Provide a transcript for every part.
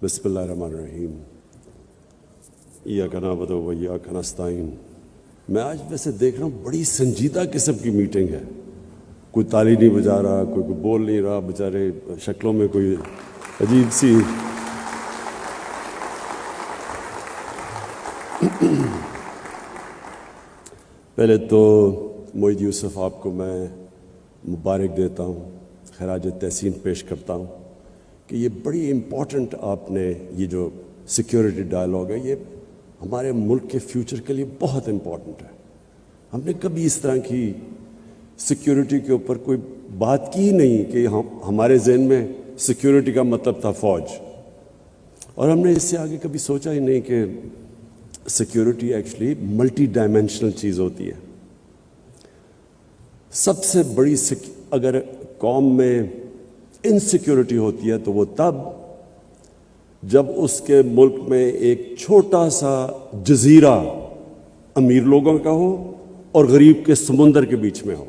بسم اللہ الرحمن الرحیم ایاک نعبد و ایاک نستعین۔ میں آج ویسے دیکھ رہا ہوں بڑی سنجیدہ قسم کی میٹنگ ہے، کوئی تالی نہیں بجا رہا، کوئی بول نہیں رہا، بیچارے شکلوں میں کوئی عجیب سی پہلے تو معید یوسف آپ کو میں مبارک دیتا ہوں، خراج تحسین پیش کرتا ہوں کہ یہ بڑی امپورٹنٹ آپ نے یہ جو سیکیورٹی ڈائلاگ ہے یہ ہمارے ملک کے فیوچر کے لیے بہت امپورٹنٹ ہے۔ ہم نے کبھی اس طرح کی سیکیورٹی کے اوپر کوئی بات کی نہیں کہ ہمارے ذہن میں سیکیورٹی کا مطلب تھا فوج، اور ہم نے اس سے آگے کبھی سوچا ہی نہیں کہ سیکیورٹی ایکچولی ملٹی ڈائمینشنل چیز ہوتی ہے۔ سب سے بڑی اگر قوم میں انسیکیورٹی ہوتی ہے تو وہ تب جب اس کے ملک میں ایک چھوٹا سا جزیرہ امیر لوگوں کا ہو اور غریب کے سمندر کے بیچ میں ہو،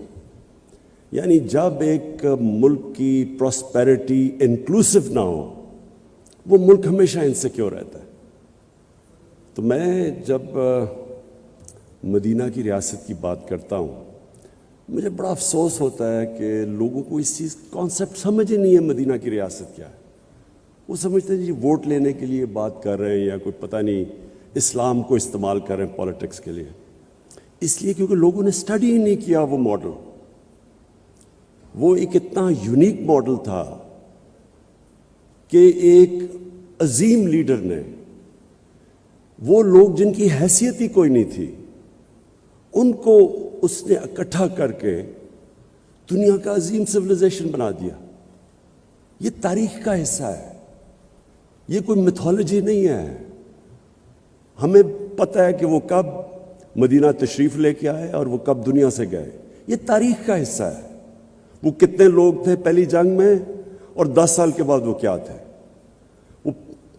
یعنی جب ایک ملک کی پراسپیرٹی انکلوسیو نہ ہو وہ ملک ہمیشہ انسیکیور رہتا ہے۔ تو میں جب مدینہ کی ریاست کی بات کرتا ہوں مجھے بڑا افسوس ہوتا ہے کہ لوگوں کو اس چیز کانسیپٹ سمجھ ہی نہیں ہے مدینہ کی ریاست کیا ہے۔ وہ سمجھتے ہیں جی ووٹ لینے کے لیے بات کر رہے ہیں یا کوئی پتہ نہیں اسلام کو استعمال کر رہے ہیں پولیٹکس کے لیے، اس لیے کیونکہ لوگوں نے اسٹڈی ہی نہیں کیا وہ ماڈل۔ وہ ایک اتنا یونیک ماڈل تھا کہ ایک عظیم لیڈر نے وہ لوگ جن کی حیثیت ہی کوئی نہیں تھی ان کو اس نے اکٹھا کر کے دنیا کا عظیم سویلائزیشن بنا دیا۔ یہ تاریخ کا حصہ ہے، یہ کوئی میتھولوجی نہیں ہے۔ ہمیں پتہ ہے کہ وہ کب مدینہ تشریف لے کے آئے اور وہ کب دنیا سے گئے، یہ تاریخ کا حصہ ہے۔ وہ کتنے لوگ تھے پہلی جنگ میں اور 10 سال کے بعد وہ کیا تھے، وہ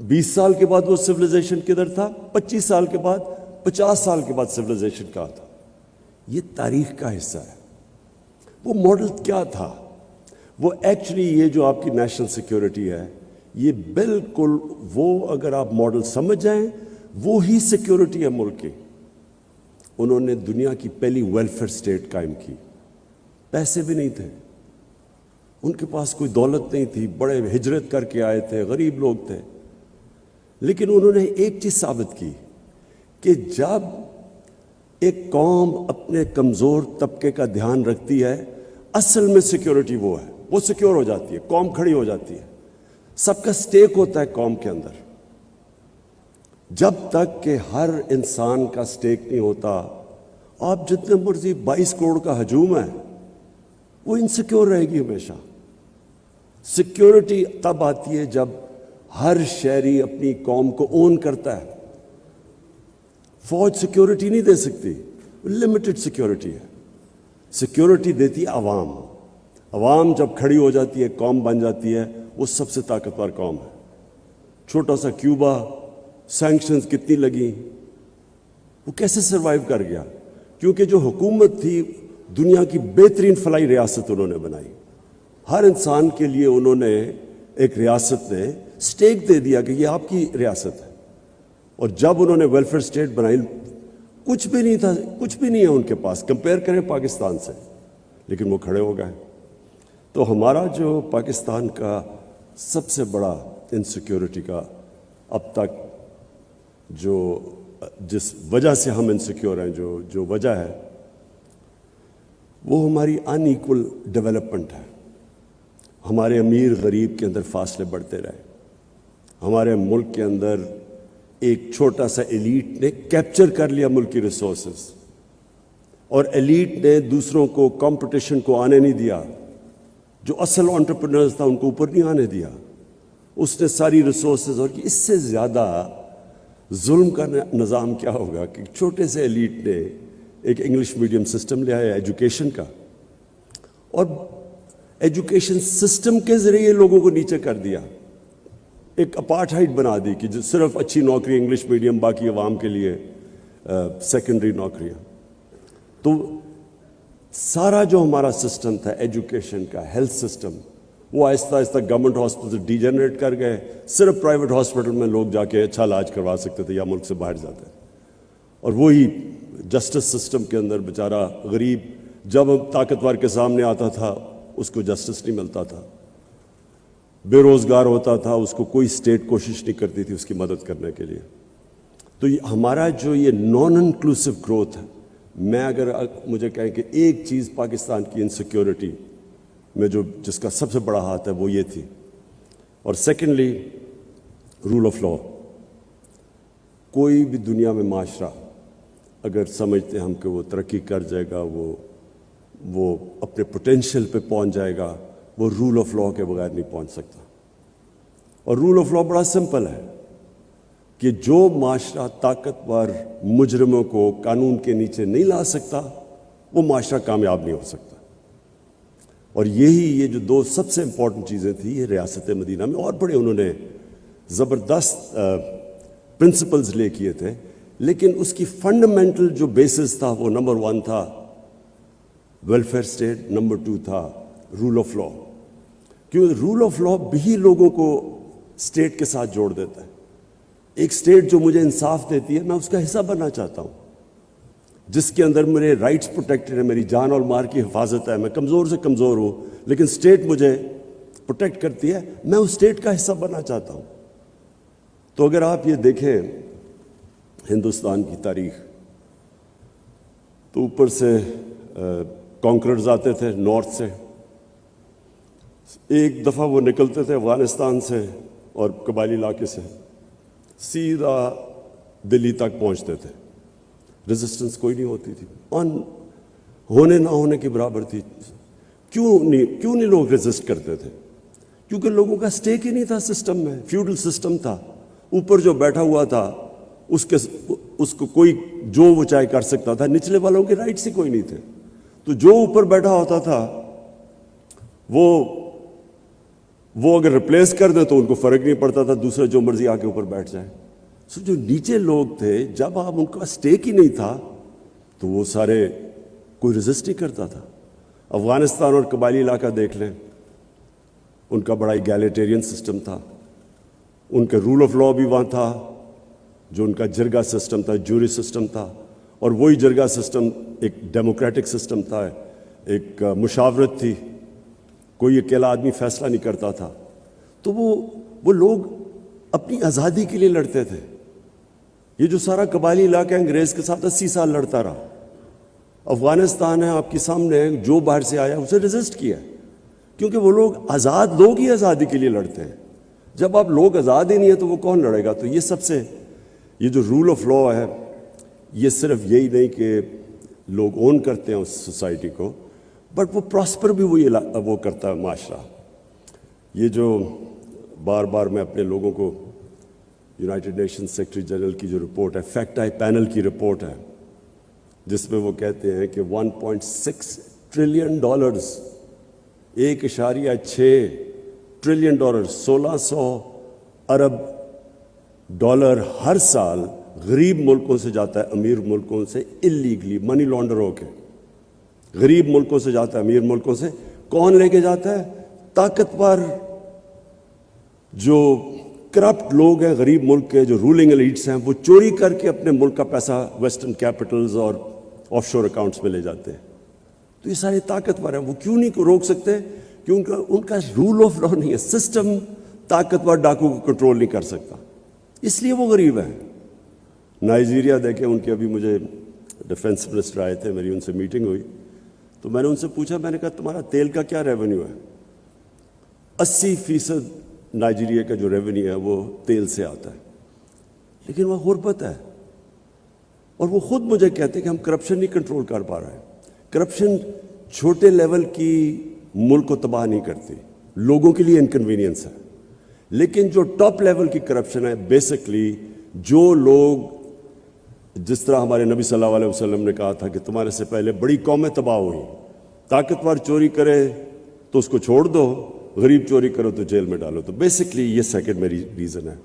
20 سال کے بعد وہ سویلائزیشن کدھر تھا، 25 سال کے بعد 50 سال کے بعد سویلائزیشن کہاں تھا۔ یہ تاریخ کا حصہ ہے۔ وہ ماڈل کیا تھا؟ وہ ایکچولی یہ جو آپ کی نیشنل سیکیورٹی ہے یہ بالکل وہ اگر آپ ماڈل سمجھ جائیں وہی سیکیورٹی ہے ملک کی۔ انہوں نے دنیا کی پہلی ویلفیئر سٹیٹ قائم کی، پیسے بھی نہیں تھے ان کے پاس، کوئی دولت نہیں تھی، بڑے ہجرت کر کے آئے تھے، غریب لوگ تھے، لیکن انہوں نے ایک چیز ثابت کی کہ جب ایک قوم اپنے کمزور طبقے کا دھیان رکھتی ہے اصل میں سیکیورٹی وہ ہے، وہ سیکیور ہو جاتی ہے، قوم کھڑی ہو جاتی ہے، سب کا سٹیک ہوتا ہے قوم کے اندر۔ جب تک کہ ہر انسان کا سٹیک نہیں ہوتا آپ جتنے مرضی 22 کروڑ کا ہجوم ہے وہ انسیکیور رہے گی ہمیشہ۔ سیکیورٹی تب آتی ہے جب ہر شہری اپنی قوم کو اون کرتا ہے۔ فوج سیکیورٹی نہیں دے سکتی، لمیٹڈ سیکیورٹی ہے۔ سیکیورٹی دیتی ہے عوام۔ عوام جب کھڑی ہو جاتی ہے قوم بن جاتی ہے، وہ سب سے طاقتور قوم ہے۔ چھوٹا سا کیوبا، سینکشنز کتنی لگی، وہ کیسے سروائیو کر گیا؟ کیونکہ جو حکومت تھی دنیا کی بہترین فلاحی ریاست انہوں نے بنائی۔ ہر انسان کے لیے انہوں نے ایک ریاست نے سٹیک دے دیا کہ یہ آپ کی ریاست ہے۔ اور جب انہوں نے ویلفیئر سٹیٹ بنائی کچھ بھی نہیں تھا، کچھ بھی نہیں ہے ان کے پاس، کمپیئر کریں پاکستان سے، لیکن وہ کھڑے ہو گئے۔ تو ہمارا جو پاکستان کا سب سے بڑا انسیکیورٹی کا اب تک جس وجہ سے ہم انسیکیور ہیں جو وجہ ہے وہ ہماری ان ایکول ڈیولپمنٹ ہے۔ ہمارے امیر غریب کے اندر فاصلے بڑھتے رہے۔ ہمارے ملک کے اندر ایک چھوٹا سا ایلیٹ نے کیپچر کر لیا ملک کی ریسورسز، اور ایلیٹ نے دوسروں کو کمپٹیشن کو آنے نہیں دیا، جو اصل انٹرپرینرز تھا ان کو اوپر نہیں آنے دیا۔ اس نے ساری ریسورسز، اور اس سے زیادہ ظلم کا نظام کیا ہوگا کہ چھوٹے سے ایلیٹ نے ایک انگلش میڈیم سسٹم لے آیا ایجوکیشن کا، اور ایجوکیشن سسٹم کے ذریعے لوگوں کو نیچے کر دیا، ایک اپارٹھائڈ بنا دی کہ جو صرف اچھی نوکری انگلش میڈیم، باقی عوام کے لیے سیکنڈری نوکریاں۔ تو سارا جو ہمارا سسٹم تھا ایجوکیشن کا، ہیلتھ سسٹم، وہ آہستہ آہستہ گورنمنٹ ہاسپٹل سے ڈی جنریٹ کر گئے. صرف پرائیویٹ ہاسپٹل میں لوگ جا کے اچھا علاج کروا سکتے تھے یا ملک سے باہر جاتے تھے. اور وہی جسٹس سسٹم کے اندر بیچارہ غریب جب طاقتور کے سامنے آتا تھا اس کو جسٹس نہیں ملتا تھا, بے روزگار ہوتا تھا, اس کو کوئی اسٹیٹ کوشش نہیں کرتی تھی اس کی مدد کرنے کے لیے. تو ہمارا جو یہ نان انکلوسیو گروتھ ہے, میں اگر مجھے کہیں کہ ایک چیز پاکستان کی انسیکیورٹی میں جس کا سب سے بڑا ہاتھ ہے وہ یہ تھی. اور سیکنڈلی رول آف لا. کوئی بھی دنیا میں معاشرہ اگر سمجھتے ہیں ہم کہ وہ ترقی کر جائے گا, وہ اپنے پوٹینشیل پہ پہنچ جائے گا, وہ رول آف لا کے بغیر نہیں پہنچ سکتا. اور رول آف لا بڑا سمپل ہے کہ جو معاشرہ طاقتور مجرموں کو قانون کے نیچے نہیں لا سکتا وہ معاشرہ کامیاب نہیں ہو سکتا. اور یہ جو دو سب سے امپورٹنٹ چیزیں تھیں یہ ریاست مدینہ میں, اور بڑے انہوں نے زبردست پرنسپلز لے کیے تھے, لیکن اس کی فنڈامنٹل جو بیسس تھا وہ نمبر 1 تھا ویلفیئر اسٹیٹ, نمبر 2 تھا رول آف لا. کیونکہ رول آف لا بھی لوگوں کو اسٹیٹ کے ساتھ جوڑ دیتا ہے. ایک اسٹیٹ جو مجھے انصاف دیتی ہے میں اس کا حصہ بننا چاہتا ہوں, جس کے اندر میرے رائٹس پروٹیکٹڈ ہیں, میری جان اور مال کی حفاظت ہے, میں کمزور سے کمزور ہوں لیکن اسٹیٹ مجھے پروٹیکٹ کرتی ہے, میں اس اسٹیٹ کا حصہ بننا چاہتا ہوں. تو اگر آپ یہ دیکھیں ہندوستان کی تاریخ تو اوپر سے کانکررز آتے تھے نارتھ سے, ایک دفعہ وہ نکلتے تھے افغانستان سے اور قبائلی علاقے سے سیدھا دلی تک پہنچتے تھے. ریزسٹنس کوئی نہیں ہوتی تھی, ہونے نہ ہونے کے برابر تھی. کیوں نہیں لوگ ریزسٹ کرتے تھے؟ کیونکہ لوگوں کا اسٹیک ہی نہیں تھا سسٹم میں. فیوڈل سسٹم تھا, اوپر جو بیٹھا ہوا تھا اس کو کوئی جو وہ چاہے کر سکتا تھا, نچلے والوں کے رائٹس ہی کوئی نہیں تھے. تو جو اوپر بیٹھا ہوتا تھا وہ اگر ریپلیس کر دیں تو ان کو فرق نہیں پڑتا تھا, دوسرا جو مرضی آ کے اوپر بیٹھ جائے. سو جو نیچے لوگ تھے جب آپ ان کا اسٹیک ہی نہیں تھا تو وہ سارے کوئی ریزسٹ نہیں کرتا تھا. افغانستان اور قبائلی علاقہ دیکھ لیں, ان کا بڑا ایگیلیٹیرین سسٹم تھا, ان کا رول آف لا بھی وہاں تھا, جو ان کا جرگہ سسٹم تھا, جوری سسٹم تھا, اور وہی جرگہ سسٹم ایک ڈیموکریٹک سسٹم تھا, ایک مشاورت تھی, کوئی اکیلا آدمی فیصلہ نہیں کرتا تھا. تو وہ لوگ اپنی آزادی کے لیے لڑتے تھے. یہ جو سارا قبائلی علاقہ انگریز کے ساتھ 80 سال لڑتا رہا. افغانستان ہے آپ کے سامنے, جو باہر سے آیا اسے ریزسٹ کیا, کیونکہ وہ لوگ آزاد لوگ ہی آزادی کے لیے لڑتے ہیں. جب آپ لوگ آزاد ہی نہیں ہیں تو وہ کون لڑے گا؟ تو یہ جو رول آف لا ہے یہ صرف یہی نہیں کہ لوگ اون کرتے ہیں اس سوسائٹی کو, بٹ وہ پراسپر بھی وہ کرتا ہے معاشرہ. یہ جو بار بار میں اپنے لوگوں کو یونائٹڈ نیشن سیکرٹری جنرل کی جو رپورٹ ہے, فیکٹ آئی پینل کی رپورٹ ہے, جس میں وہ کہتے ہیں کہ 1.6 ٹریلین ڈالرز, 1.6 ٹریلین ڈالر, 1600 ارب ڈالر ہر سال غریب ملکوں سے جاتا ہے امیر ملکوں سے اللیگلی, منی لانڈر ہو کے. غریب ملکوں سے جاتا ہے امیر ملکوں سے. کون لے کے جاتا ہے؟ طاقتور جو کرپٹ لوگ ہیں غریب ملک کے, جو رولنگ ایلیٹس ہیں, وہ چوری کر کے اپنے ملک کا پیسہ ویسٹرن کیپٹلز اور آف شور اکاؤنٹس میں لے جاتے ہیں. تو یہ سارے طاقتور ہیں, وہ کیوں نہیں روک سکتے؟ کیونکہ ان کا رول آف لا نہیں ہے. سسٹم طاقتور ڈاکو کو کنٹرول نہیں کر سکتا, اس لیے وہ غریب ہیں. نائجیریا دیکھیں, ان کے ابھی مجھے ڈیفنس منسٹر آئے تھے, میری ان سے میٹنگ ہوئی, تو میں نے ان سے پوچھا, میں نے کہا تمہارا تیل کا کیا ریونیو ہے؟ 80% نائجیریا کا جو ریونیو ہے وہ تیل سے آتا ہے, لیکن وہ غربت ہے. اور وہ خود مجھے کہتے ہیں کہ ہم کرپشن نہیں کنٹرول کر پا رہے ہیں. کرپشن چھوٹے لیول کی ملک کو تباہ نہیں کرتی, لوگوں کے لیے انکنوینئنس ہے, لیکن جو ٹاپ لیول کی کرپشن ہے بیسکلی جو لوگ, جس طرح ہمارے نبی صلی اللہ علیہ وسلم نے کہا تھا کہ تمہارے سے پہلے بڑی قومیں تباہ ہوئی, طاقتور چوری کرے تو اس کو چھوڑ دو, غریب چوری کرو تو جیل میں ڈالو. تو بیسکلی یہ سیکنڈ میری ریزن ہے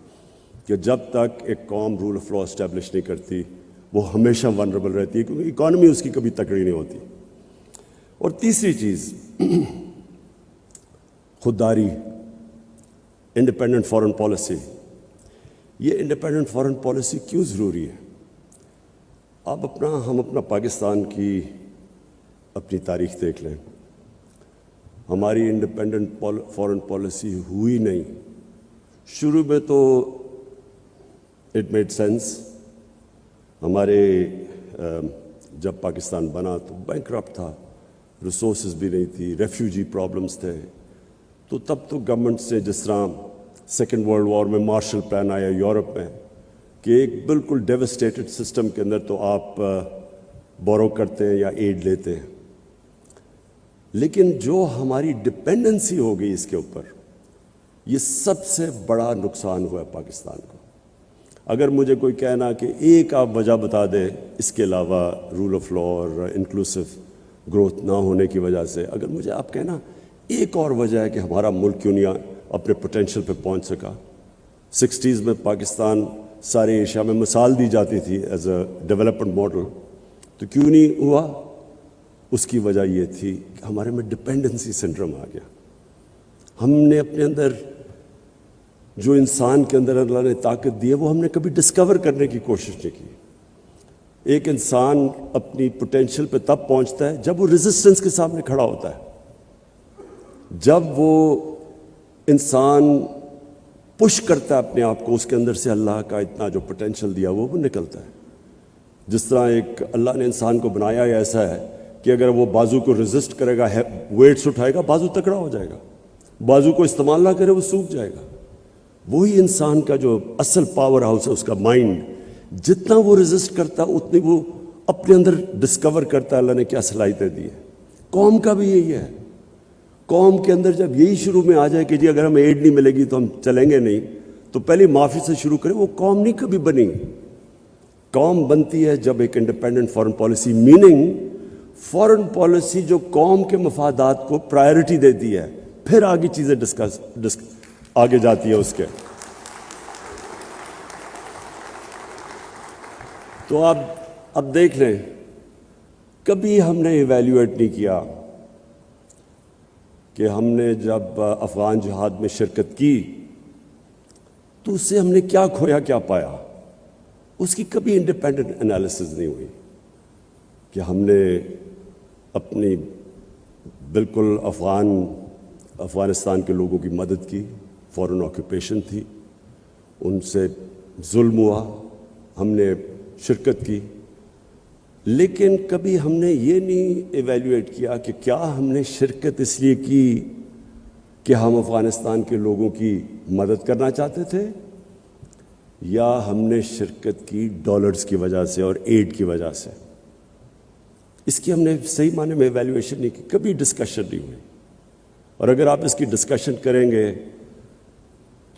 کہ جب تک ایک قوم رول آف لا اسٹیبلش نہیں کرتی وہ ہمیشہ ونربل رہتی ہے, کیونکہ اکانومی اس کی کبھی تکڑی نہیں ہوتی. اور تیسری چیز, خودداری, انڈیپینڈنٹ فارن پالیسی. یہ انڈیپینڈنٹ فارن پالیسی کیوں ضروری ہے؟ ہم اپنا پاکستان کی اپنی تاریخ دیکھ لیں. ہماری انڈیپینڈنٹ فارن پالیسی ہوئی نہیں. شروع میں تو اٹ میڈ سینس. ہمارے جب پاکستان بنا تو بینکرپٹ تھا, ریسورسز بھی نہیں تھی, ریفیوجی پرابلمس تھے. تو تب تو گورنمنٹ سے, جس طرح سیکنڈ ورلڈ وار میں مارشل پلان آیا یورپ میں, کہ ایک بالکل ڈیوسٹیٹڈ سسٹم کے اندر تو آپ بورو کرتے ہیں یا ایڈ لیتے ہیں. لیکن جو ہماری ڈپینڈنسی ہو گئی اس کے اوپر, یہ سب سے بڑا نقصان ہوا ہے پاکستان کو. اگر مجھے کوئی کہنا کہ ایک آپ وجہ بتا دیں اس کے علاوہ رول آف لا اور انکلوسیو گروتھ نہ ہونے کی وجہ سے, اگر مجھے آپ کہنا ایک اور وجہ ہے کہ ہمارا ملک کیوں نہیں اپنے پوٹینشیل پہ پہنچ سکا. 60s میں پاکستان سارے ایشیا میں مثال دی جاتی تھی ایز اے ڈیولپمنٹ ماڈل, تو کیوں نہیں ہوا؟ اس کی وجہ یہ تھی کہ ہمارے میں ڈپینڈنسی سنڈروم آ گیا. ہم نے اپنے اندر جو انسان کے اندر اللہ نے طاقت دی ہے وہ ہم نے کبھی ڈسکور کرنے کی کوشش نہیں کی. ایک انسان اپنی پوٹینشیل پہ تب پہنچتا ہے جب وہ ریزسٹنس کے سامنے کھڑا ہوتا ہے, جب وہ انسان پش کرتا ہے اپنے آپ کو, اس کے اندر سے اللہ کا اتنا جو پوٹینشیل دیا وہ نکلتا ہے. جس طرح ایک اللہ نے انسان کو بنایا ہے ایسا ہے کہ اگر وہ بازو کو ریزسٹ کرے گا, ویٹس اٹھائے گا, بازو تکڑا ہو جائے گا. بازو کو استعمال نہ کرے وہ سوکھ جائے گا. وہی انسان کا جو اصل پاور ہاؤس ہے, اس کا مائنڈ, جتنا وہ ریزسٹ کرتا ہے اتنی وہ اپنے اندر ڈسکور کرتا ہے اللہ نے کیا صلاحیتیں دی ہیں. قوم کا بھی یہی ہے. قوم کے اندر جب یہی شروع میں آ جائے کہ جی اگر ہمیں ایڈ نہیں ملے گی تو ہم چلیں گے نہیں, تو پہلے معافی سے شروع کریں. وہ قوم نہیں کبھی بنی. قوم بنتی ہے جب ایک independent foreign policy, meaning foreign policy جو قوم کے مفادات کو پرائرٹی دیتی ہے, پھر آگے چیزیں آگے جاتی ہیں اس کے. تو آپ اب دیکھ لیں, کبھی ہم نے ایویلیویٹ نہیں کیا کہ ہم نے جب افغان جہاد میں شرکت کی تو اس سے ہم نے کیا کھویا کیا پایا. اس کی کبھی انڈیپینڈنٹ انالیسز نہیں ہوئی کہ ہم نے اپنی بالکل افغانستان کے لوگوں کی مدد کی, فورن آکوپیشن تھی, ان سے ظلم ہوا, ہم نے شرکت کی. لیکن کبھی ہم نے یہ نہیں ایویلیویٹ کیا کہ کیا ہم نے شرکت اس لیے کی کہ ہم افغانستان کے لوگوں کی مدد کرنا چاہتے تھے, یا ہم نے شرکت کی ڈالرز کی وجہ سے اور ایڈ کی وجہ سے. اس کی ہم نے صحیح معنی میں ایویلیویشن نہیں کی, کبھی ڈسکشن نہیں ہوئی. اور اگر آپ اس کی ڈسکشن کریں گے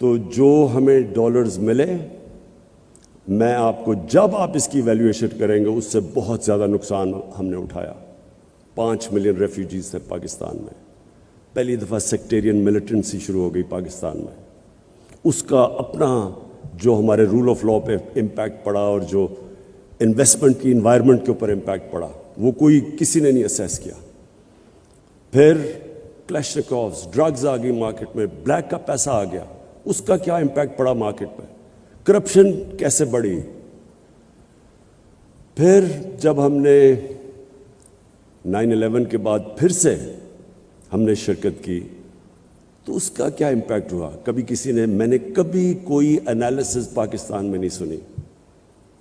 تو جو ہمیں ڈالرز ملے, میں آپ کو جب آپ اس کی ایویلیویشن کریں گے اس سے بہت زیادہ نقصان ہم نے اٹھایا. 5 ملین ریفیوجیز تھے پاکستان میں. پہلی دفعہ سیکٹیرین ملیٹنسی شروع ہو گئی پاکستان میں. اس کا اپنا جو ہمارے رول آف لا پہ امپیکٹ پڑا اور جو انویسٹمنٹ کی انوائرمنٹ کے اوپر امپیکٹ پڑا, وہ کسی نے نہیں اسیس کیا. پھر کلیشنکوفز, ڈرگز آ گئی مارکیٹ میں, بلیک کا پیسہ آ گیا, اس کا کیا امپیکٹ پڑا مارکیٹ پہ, کرپشن کیسے بڑھی. پھر جب ہم نے 9/11 کے بعد پھر سے ہم نے شرکت کی تو اس کا کیا امپیکٹ ہوا, کبھی کسی نے, میں نے کبھی کوئی انالیسز پاکستان میں نہیں سنی.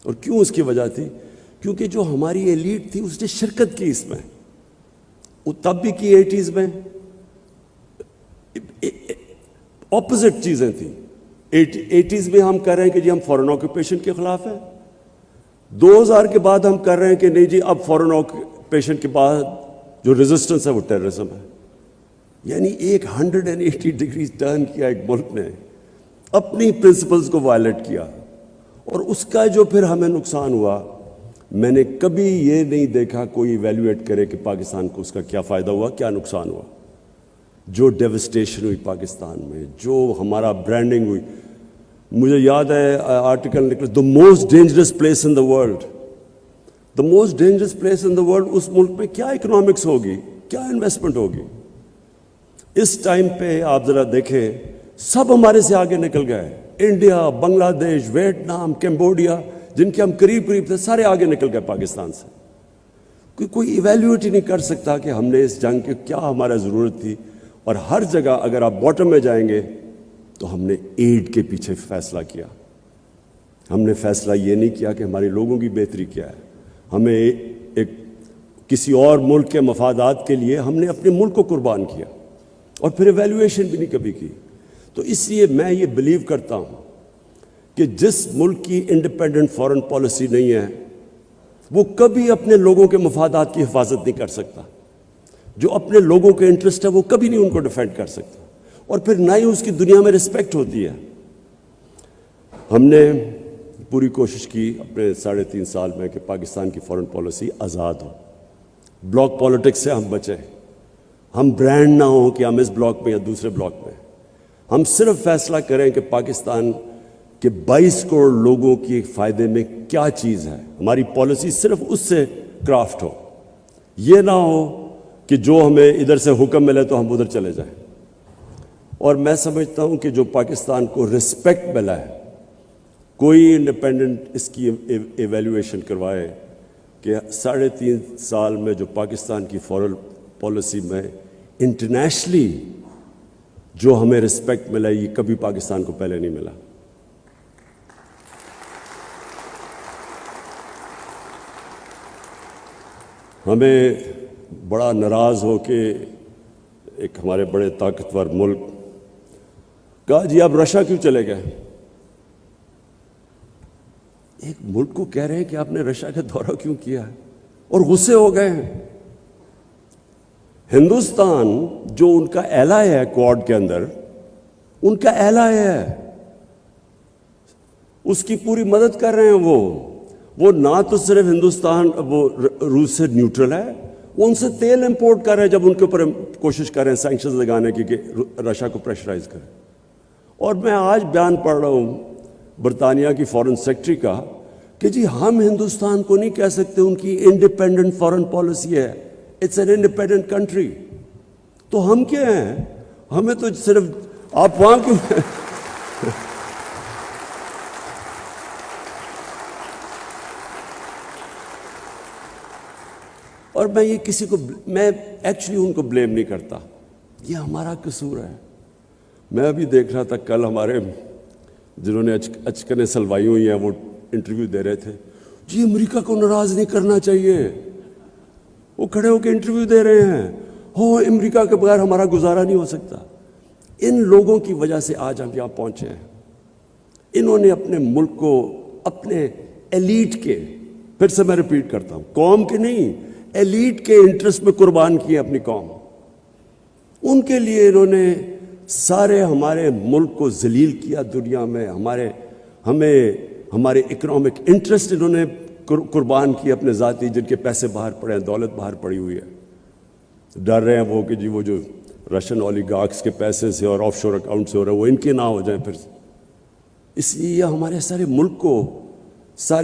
اور کیوں اس کی وجہ تھی, کیونکہ جو ہماری ایلیٹ تھی اس نے شرکت کی اس میں. وہ تب بھی کی 80s میں, اپوزٹ چیزیں تھیں. 80s میں ہم کر رہے ہیں کہ جی ہم فورن آکوپیشن کے خلاف ہیں, 2000 کے بعد ہم کر رہے ہیں کہ نہیں جی اب فورن آکوپیشن کے بعد جو ریزسٹنس ہے وہ ٹیررزم ہے. یعنی ایک 180 ڈگری ٹرن کیا ایک ملک نے, اپنی پرنسپلز کو وائلیٹ کیا, اور اس کا جو پھر ہمیں نقصان ہوا, میں نے کبھی یہ نہیں دیکھا کوئی ایویلیویٹ کرے کہ پاکستان کو اس کا کیا فائدہ ہوا, کیا نقصان ہوا. جو ڈیوسٹیشن ہوئی پاکستان میں, جو ہمارا برانڈنگ ہوئی. مجھے یاد ہے آرٹیکل نکلا, the most dangerous place in the world. The most dangerous place in the world, اس ملک میں کیا اکنامکس ہوگی, کیا انویسٹمنٹ ہوگی. اس ٹائم پہ آپ ذرا دیکھیں سب ہمارے سے آگے نکل گئے. انڈیا، بنگلہ دیش، ویتنام، کمبوڈیا، جن کے ہم قریب تھے سارے آگے نکل گئے پاکستان سے. کوئی ایویلیویٹ ہی نہیں کر سکتا کہ ہم نے اس جنگ کی کیا ہمارا ضرورت تھی. اور ہر جگہ اگر آپ باٹم میں جائیں گے تو ہم نے ایڈ کے پیچھے فیصلہ کیا. ہم نے فیصلہ یہ نہیں کیا کہ ہمارے لوگوں کی بہتری کیا ہے. ہمیں ایک کسی اور ملک کے مفادات کے لیے ہم نے اپنے ملک کو قربان کیا اور پھر ایویلیویشن بھی نہیں کبھی کی. تو اس لیے میں یہ بلیو کرتا ہوں کہ جس ملک کی انڈیپینڈنٹ فارن پالیسی نہیں ہے وہ کبھی اپنے لوگوں کے مفادات کی حفاظت نہیں کر سکتا. جو اپنے لوگوں کے انٹرسٹ ہے وہ کبھی نہیں ان کو ڈیفینڈ کر سکتا اور پھر نہ ہی اس کی دنیا میں رسپیکٹ ہوتی ہے. ہم نے پوری کوشش کی اپنے 3.5 سال میں کہ پاکستان کی فارن پالیسی آزاد ہو. بلاک پالیٹکس سے ہم بچیں. ہم برانڈ نہ ہوں کہ ہم اس بلاک میں یا دوسرے بلاک میں. ہم صرف فیصلہ کریں کہ پاکستان کے 22 کروڑ لوگوں کے فائدے میں کیا چیز ہے. ہماری پالیسی صرف اس سے کرافٹ ہو. یہ نہ ہو کہ جو ہمیں ادھر سے حکم ملے تو ہم ادھر چلے جائیں. اور میں سمجھتا ہوں کہ جو پاکستان کو رسپیکٹ ملا ہے کوئی انڈیپینڈنٹ اس کی ایویلیویشن کروائے کہ 3.5 سال میں جو پاکستان کی فارن پالیسی میں انٹرنیشنلی جو ہمیں رسپیکٹ ملا یہ کبھی پاکستان کو پہلے نہیں ملا. ہمیں بڑا ناراض ہو کے ایک ہمارے بڑے طاقتور ملک کہا جی آپ رشیا کیوں چلے گئے. ایک ملک کو کہہ رہے ہیں کہ آپ نے رشیا کا دورہ کیوں کیا ہے اور غصے ہو گئے ہیں. ہندوستان جو ان کا ایلائی ہے کوڈ کے اندر ان کا ایلائی ہے اس کی پوری مدد کر رہے ہیں. وہ نہ تو صرف ہندوستان وہ روس سے نیوٹرل ہے وہ ان سے تیل امپورٹ کر رہے ہیں جب ان کے اوپر کوشش کر رہے ہیں سینکشنز لگانے کی کہ رشیا کو پریشرائز کریں. اور میں آج بیان پڑھ رہا ہوں برطانیہ کی فارن سیکرٹری کا کہ جی ہم ہندوستان کو نہیں کہہ سکتے ان کی انڈیپینڈنٹ فارن پالیسی ہے. It's an independent country. تو ہم کیا ہیں؟ ہمیں تو صرف آپ وہاں کیوں اور میں یہ کسی کو میں ایکچولی ان کو بلیم نہیں کرتا. یہ ہمارا قصور ہے. میں ابھی دیکھ رہا تھا کل ہمارے جنہوں نے اچکنیں سلوائی ہوئی ہیں وہ انٹرویو دے رہے تھے. جی امریکہ کو ناراض نہیں کرنا چاہیے. وہ کھڑے ہو کے انٹرویو دے رہے ہیں ہو امریکہ کے بغیر ہمارا گزارا نہیں ہو سکتا. ان لوگوں کی وجہ سے آج ہم یہاں پہنچے ہیں. انہوں نے اپنے ملک کو اپنے ایلیٹ کے پھر سے میں ریپیٹ کرتا ہوں قوم کے نہیں ایلیٹ کے انٹرسٹ میں قربان کیے اپنی قوم. ان کے لیے انہوں نے سارے ہمارے ملک کو ذلیل کیا دنیا میں. ہمارے اکنامک انٹرسٹ انہوں نے قربان کیے اپنے ذاتی جن کے پیسے باہر پڑے ہیں دولت باہر پڑی ہوئی ہے. ڈر رہے ہیں وہ کہ جی وہ جو رشین اولیگارکس کے پیسے سے اور آف شور اکاؤنٹ سے ہو رہا ہے وہ ان کے نہ ہو جائیں پھر. اس لیے یہ ہمارے سارے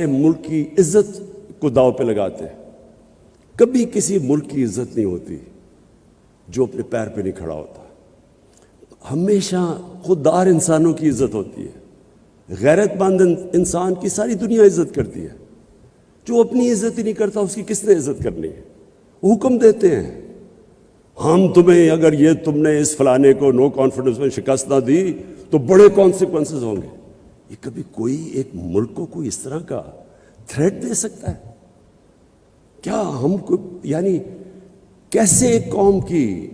ملک کی عزت کو داؤ پہ لگاتے ہیں. کبھی کسی ملک کی عزت نہیں ہوتی جو اپنے پیر پہ نہیں کھڑا ہوتا. ہمیشہ خوددار انسانوں کی عزت ہوتی ہے. غیرت مند انسان کی ساری دنیا عزت کرتی ہے. جو اپنی عزت ہی نہیں کرتا اس کی کس نے عزت کرنی ہے. وہ حکم دیتے ہیں ہم تمہیں اگر یہ تم نے اس فلانے کو نو کانفیڈنس میں شکست نہ دی تو بڑے کانسیکوینسز ہوں گے. یہ کبھی کوئی ایک ملک کو کوئی اس طرح کا تھریٹ دے سکتا ہے کیا؟ ہم کو یعنی کیسے ایک قوم کی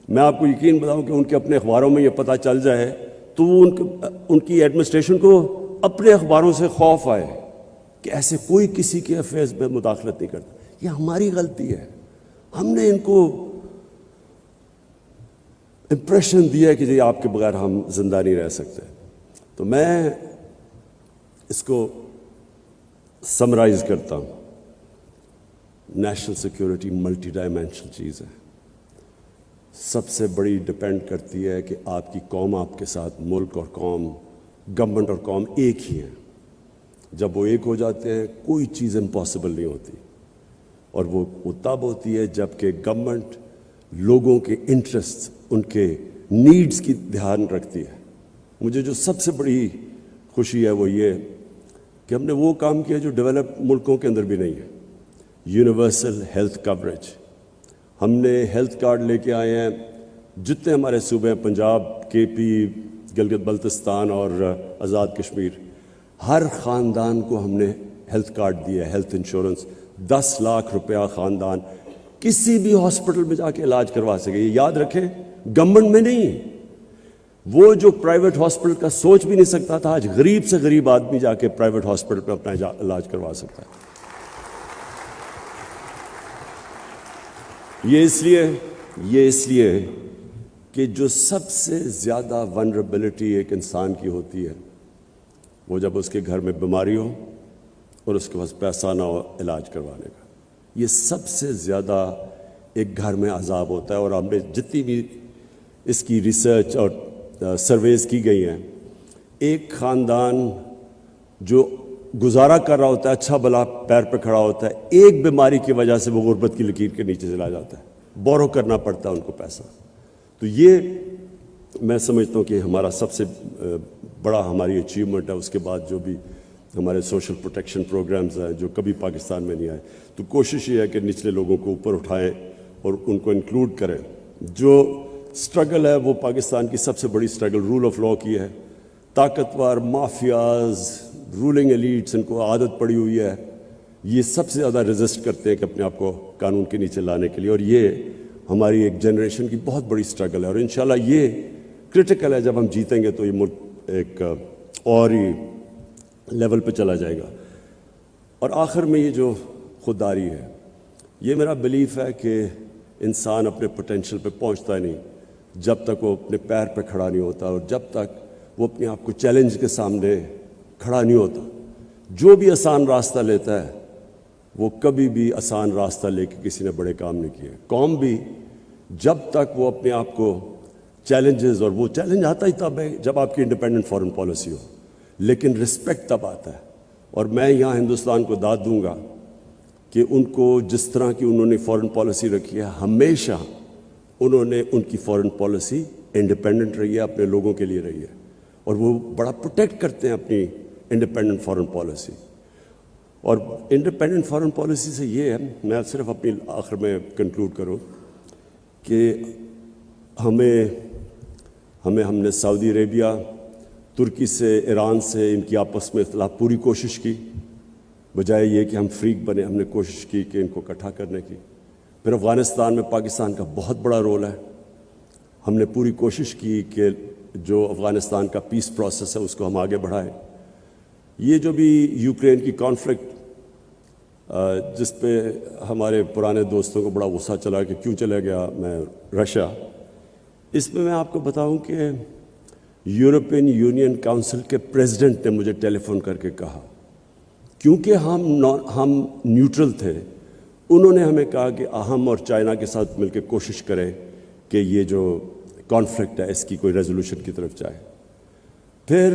میں آپ کو یقین بتاؤں کہ ان کے اپنے اخباروں میں یہ پتہ چل جائے تو ان کی ایڈمنسٹریشن کو اپنے اخباروں سے خوف آئے کہ ایسے کوئی کسی کے افیئرز میں مداخلت نہیں کرتا. یہ ہماری غلطی ہے. ہم نے ان کو امپریشن دیا کہ جی آپ کے بغیر ہم زندہ نہیں رہ سکتے. تو میں اس کو سمرائز کرتا ہوں. نیشنل سیکیورٹی ملٹی ڈائمینشنل چیز ہے. سب سے بڑی ڈپینڈ کرتی ہے کہ آپ کی قوم آپ کے ساتھ ملک اور قوم گورنمنٹ اور قوم ایک ہی ہیں. جب وہ ایک ہو جاتے ہیں کوئی چیز امپاسبل نہیں ہوتی. اور وہ تب ہوتی ہے جب کہ گورنمنٹ لوگوں کے انٹرسٹ, ان کے نیڈز کی دھیان رکھتی ہے. مجھے جو سب سے بڑی خوشی ہے وہ یہ کہ ہم نے وہ کام کیا جو ڈیولپ ملکوں کے اندر بھی نہیں ہے, یونیورسل ہیلتھ کوریج. ہم نے ہیلتھ کارڈ لے کے آئے ہیں جتنے ہمارے صوبے ہیں, پنجاب, کے پی, گلگت بلتستان اور آزاد کشمیر, ہر خاندان کو ہم نے ہیلتھ کارڈ دیا, ہیلتھ انشورنس. 10 لاکھ روپیہ خاندان کسی بھی ہاسپٹل میں جا کے علاج کروا سکے. یہ یاد رکھیں, گورنمنٹ میں نہیں, وہ جو پرائیویٹ ہاسپٹل کا سوچ بھی نہیں سکتا تھا, آج غریب سے غریب آدمی جا کے پرائیویٹ ہاسپٹل پہ اپنا علاج کروا سکتا ہے. یہ اس لیے کہ جو سب سے زیادہ ونربلٹی ایک انسان کی ہوتی ہے وہ جب اس کے گھر میں بیماری ہو اور اس کے پاس پیسہ نہ ہو علاج کروانے کا. یہ سب سے زیادہ ایک گھر میں عذاب ہوتا ہے. اور ہم نے جتنی بھی اس کی ریسرچ اور سرویز کی گئی ہیں, ایک خاندان جو گزارا کر رہا ہوتا ہے, اچھا بھلا پیر پہ کھڑا ہوتا ہے, ایک بیماری کی وجہ سے وہ غربت کی لکیر کے نیچے چلا جاتا ہے, بورو کرنا پڑتا ہے ان کو پیسہ. تو یہ میں سمجھتا ہوں کہ ہمارا سب سے بڑا ہماری اچیومنٹ ہے. اس کے بعد جو بھی ہمارے سوشل پروٹیکشن پروگرامز ہیں جو کبھی پاکستان میں نہیں آئے, تو کوشش یہ ہے کہ نچلے لوگوں کو اوپر اٹھائیں اور ان کو انکلوڈ کریں. جو سٹرگل ہے وہ پاکستان کی سب سے بڑی سٹرگل رول آف لا کی ہے. طاقتور مافیاز, رولنگ ایلیٹس, ان کو عادت پڑی ہوئی ہے, یہ سب سے زیادہ ریزسٹ کرتے ہیں کہ اپنے آپ کو قانون کے نیچے لانے کے لیے. اور یہ ہماری ایک جنریشن کی بہت بڑی سٹرگل ہے, اور انشاءاللہ یہ کرٹیکل ہے. جب ہم جیتیں گے تو یہ ملک ایک اور ہی لیول پہ چلا جائے گا. اور آخر میں یہ جو خودداری ہے, یہ میرا بلیف ہے کہ انسان اپنے پوٹینشیل پہ پہنچتا نہیں جب تک وہ اپنے پیر پہ کھڑا نہیں ہوتا, اور جب تک وہ اپنے آپ کو چیلنج کے سامنے کھڑا نہیں ہوتا. جو بھی آسان راستہ لیتا ہے وہ کبھی بھی آسان راستہ لے کے کسی نے بڑے کام نہیں کیے. قوم بھی جب تک وہ اپنے آپ کو چیلنجز, اور وہ چیلنج آتا ہی تب ہے جب آپ کی انڈیپینڈنٹ فارن پالیسی ہو, لیکن رسپیکٹ تب آتا ہے. اور میں یہاں ہندوستان کو داد دوں گا کہ ان کو جس طرح کی انہوں نے فارن پالیسی رکھی ہے, ہمیشہ انہوں نے ان کی فارن پالیسی انڈیپینڈنٹ رہی ہے, اپنے لوگوں کے لیے رہی ہے, اور وہ بڑا پروٹیکٹ کرتے ہیں اپنی انڈیپینڈنٹ فارن پالیسی. اور انڈیپینڈنٹ فارن پالیسی سے یہ ہے, میں صرف اپنی آخر میں کنکلوڈ کروں کہ ہم نے سعودی عربیہ, ترکی سے, ایران سے, ان کی آپس میں اختلاف پوری کوشش کی, بجائے یہ کہ ہم فریق بنے ہم نے کوشش کی کہ ان کو اکٹھا کرنے کی. پھر افغانستان میں پاکستان کا بہت بڑا رول ہے. ہم نے پوری کوشش کی کہ جو افغانستان کا پیس پروسیس ہے اس کو ہم آگے بڑھائیں. یہ جو بھی یوکرین کی کانفلکٹ جس پہ ہمارے پرانے دوستوں کو بڑا غصہ چلا کہ کیوں چلا گیا میں رشیا, اس میں آپ کو بتاؤں کہ یورپین یونین کاؤنسل کے پریزیڈنٹ نے مجھے ٹیلی فون کر کے کہا, کیونکہ ہم نیوٹرل تھے, انہوں نے ہمیں کہا کہ ہم اور چائنا کے ساتھ مل کے کوشش کریں کہ یہ جو کانفلکٹ ہے اس کی کوئی ریزولوشن کی طرف جائے. پھر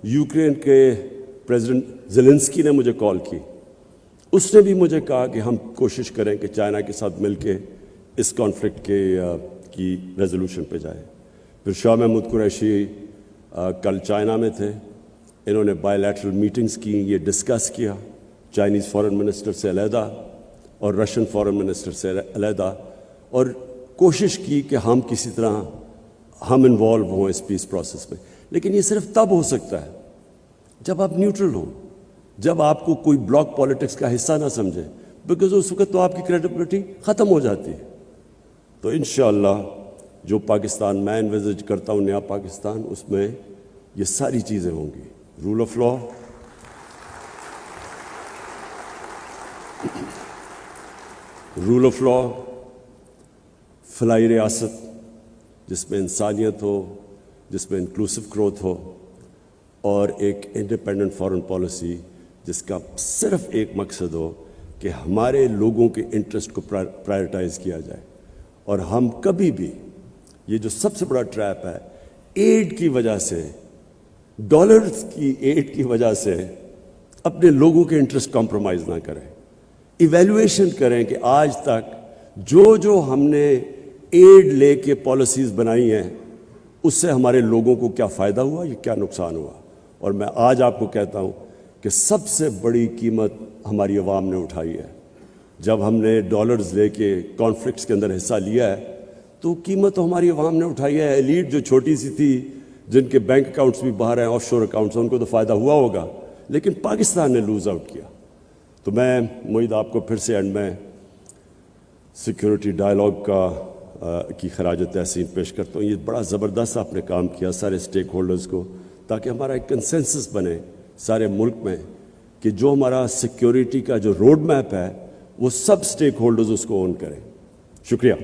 یوکرین کے پریزیڈنٹ زیلنسکی نے مجھے کال کی, اس نے بھی مجھے کہا کہ ہم کوشش کریں کہ چائنا کے ساتھ مل کے اس کانفلکٹ کی ریزولوشن پہ جائے. پھر شاہ محمود قریشی کل چائنا میں تھے, انہوں نے بائی لیٹرل میٹنگز کی, یہ ڈسکس کیا چائنیز فارن منسٹر سے علیحدہ اور رشین فارن منسٹر سے علیحدہ, اور کوشش کی کہ ہم کسی طرح ہم انوالو ہوں اس پیس پروسیس میں. لیکن یہ صرف تب ہو سکتا ہے جب آپ نیوٹرل ہوں, جب آپ کو کوئی بلاک پالیٹکس کا حصہ نہ سمجھے, بیکاز اس وقت تو آپ کی کریڈیبلٹی ختم ہو جاتی ہے. تو انشاءاللہ جو پاکستان میں انویزج کرتا ہوں, نیا پاکستان, اس میں یہ ساری چیزیں ہوں گی. Rule of law, rule of law, فلاحی ریاست جس میں انسانیت ہو, جس میں انکلوسو گروتھ ہو, اور ایک انڈیپینڈنٹ فارن پالیسی جس کا صرف ایک مقصد ہو کہ ہمارے لوگوں کے انٹرسٹ کو پرائرٹائز کیا جائے. اور ہم کبھی بھی, یہ جو سب سے بڑا ٹریپ ہے, ایڈ کی وجہ سے, ڈالرز کی ایڈ کی وجہ سے اپنے لوگوں کے انٹرسٹ کمپرومائز نہ کریں. ایویلویشن کریں کہ آج تک جو ہم نے ایڈ لے کے پالیسیز بنائی ہیں، اس سے ہمارے لوگوں کو کیا فائدہ ہوا، یہ کیا نقصان ہوا. اور میں آج آپ کو کہتا ہوں کہ سب سے بڑی قیمت ہماری عوام نے اٹھائی ہے. جب ہم نے ڈالرز لے کے کانفلکٹس کے اندر حصہ لیا ہے تو قیمت ہماری عوام نے اٹھائی ہے. ایلیٹ جو چھوٹی سی تھی، جن کے بینک اکاؤنٹس بھی باہر ہیں، آف شور اکاؤنٹس، ان کو تو فائدہ ہوا ہوگا، لیکن پاکستان نے لوز آؤٹ کیا. تو میں معید آپ کو پھر سے اینڈ میں سیکیورٹی ڈائلاگ کی خراج تحسین پیش کرتا ہوں. یہ بڑا زبردست آپ نے کام کیا سارے اسٹیک ہولڈرز کو، تاکہ ہمارا ایک کنسنسس بنے سارے ملک میں کہ جو ہمارا سیکیورٹی کا جو روڈ میپ ہے وہ سب اسٹیک ہولڈرز اس کو اون کریں. شکریہ.